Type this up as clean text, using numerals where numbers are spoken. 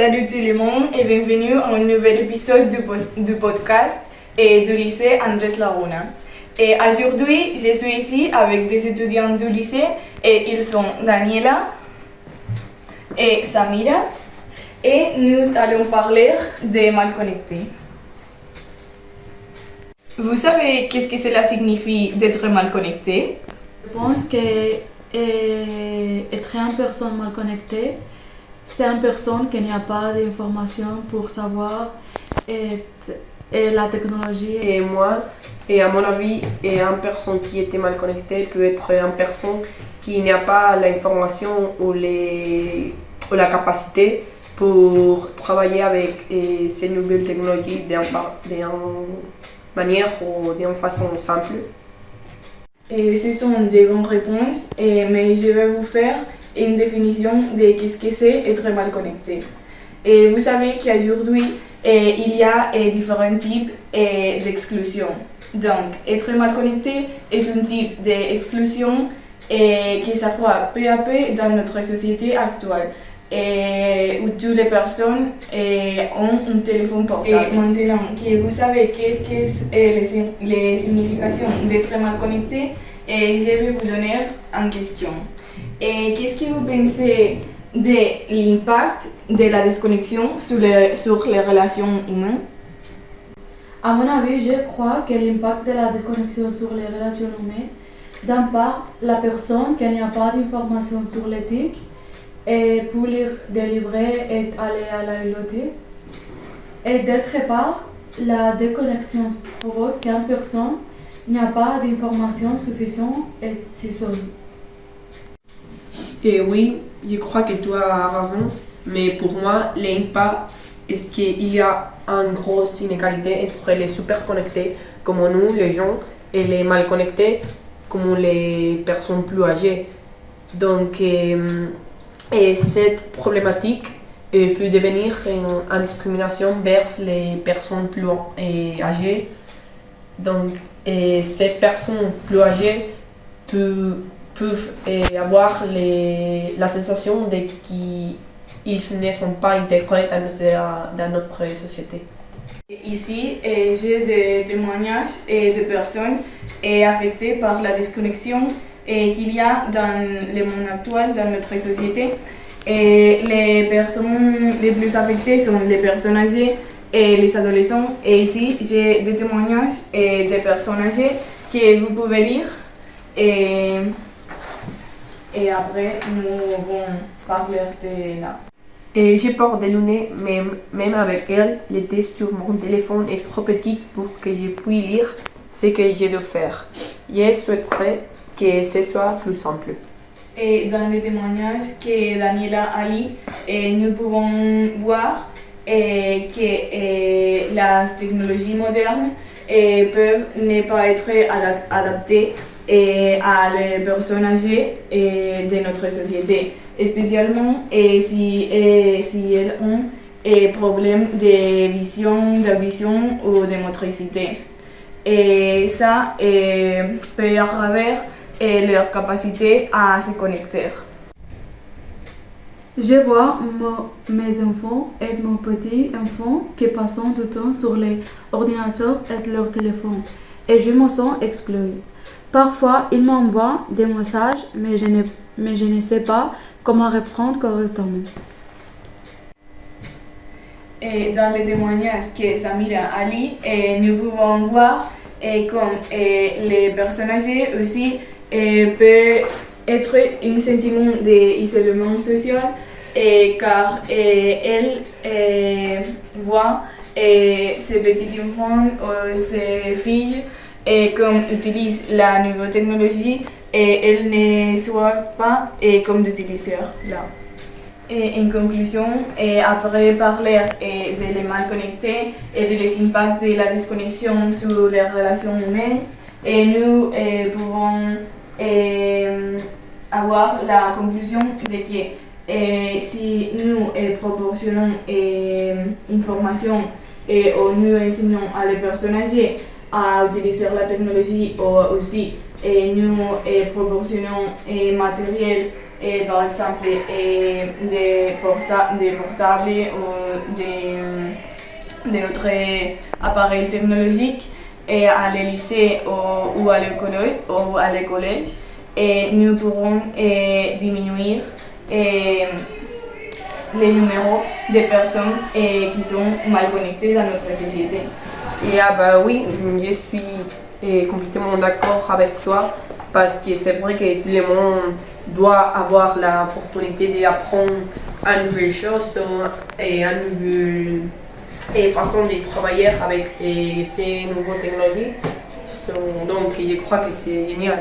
Salut tout le monde et bienvenue à un nouvel épisode du podcast et du lycée Andrés Laguna. Et aujourd'hui, je suis ici avec des étudiants du lycée et ils sont Daniela et Samira et nous allons parler des mal connectés. Vous savez qu'est-ce que cela signifie d'être mal connecté? Je pense que être une personne mal connectée, c'est une personne qui n'a pas d'informations pour savoir et la technologie. Et moi, et à mon avis, une personne qui était mal connectée peut être une personne qui n'a pas l'information ou la capacité pour travailler avec ces nouvelles technologies d'une manière ou d'une façon simple. Et ce sont des bonnes réponses, mais je vais vous faire une définition de qu'est-ce que c'est être mal connecté. Et vous savez qu'aujourd'hui, il y a différents types d'exclusion. Donc, être mal connecté est un type d'exclusion qui s'accroît peu à peu dans notre société actuelle. Où toutes les personnes ont un téléphone portable. Et maintenant que vous savez qu'est-ce que les significations d'être mal connecté, je vais vous donner en question. Et qu'est-ce que vous pensez de l'impact de la déconnexion sur les relations humaines? À mon avis, je crois que l'impact de la déconnexion sur les relations humaines, d'un part, la personne qui n'a pas d'informations sur l'éthique, et pour lire des livres et aller à la bibliothèque. Et d'autre part, la déconnexion provoque qu'une personne n'a pas d'informations suffisantes et si seule. Et oui, je crois que tu as raison, mais pour moi, l'impact est qu'il y a une grosse inégalité entre les super connectés, comme nous, les gens, et les mal connectés, comme les personnes plus âgées. Donc, et cette problématique peut devenir une discrimination vers les personnes plus âgées. Donc, ces personnes plus âgées peuvent avoir la sensation qu'ils ne sont pas intégrés dans notre société. Ici, j'ai des témoignages de personnes affectées par la déconnexion qu'il y a dans le monde actuel, dans notre société. Et les personnes les plus affectées sont les personnes âgées et les adolescents. Et ici, j'ai des témoignages de personnes âgées que vous pouvez lire. Et après, nous allons parler de là. Et je porte des lunettes, même avec elles, le texte sur mon téléphone est trop petit pour que je puisse lire ce que je dois faire. Je souhaiterais que ce soit plus simple. Et dans les témoignages que Daniela a lus, nous pouvons voir que la technologie moderne peuvent ne pas être adaptées à les personnes âgées de notre société, spécialement si elles ont des problèmes de vision, d'audition ou de motricité. Et ça peut aggraver leur capacité à se connecter. Je vois mes enfants et mon petit enfant qui passent du temps sur les ordinateurs et leur téléphone et je me sens exclue. Parfois, ils m'envoient des messages, mais je ne sais pas comment répondre correctement. Et dans les témoignages que Samira a lus, nous pouvons voir comme les personnes âgées aussi peut être un sentiment d'isolement social car elles voient ces petits enfants ou ces filles comme utilisent la nouvelle technologie et elles ne savent pas comment d'utiliser là. Et en conclusion, après parler de les mal connectés et de les impacts de la déconnexion sur les relations humaines, nous pouvons avoir la conclusion de que si nous proportionnons information ou nous enseignons à les personnes âgées à utiliser la technologie ou aussi nous proportionnons matériel Et par exemple, des portables ou des autres appareils technologiques et à le lycée ou à le collège. Et nous pourrons diminuer les numéros des personnes qui sont mal connectées dans notre société. Et oui, je suis complètement d'accord avec toi parce que c'est vrai que tout le monde doit avoir l'opportunité d'apprendre une nouvelle chose et une nouvelle façon de travailler avec ces nouvelles technologies. Donc je crois que c'est génial.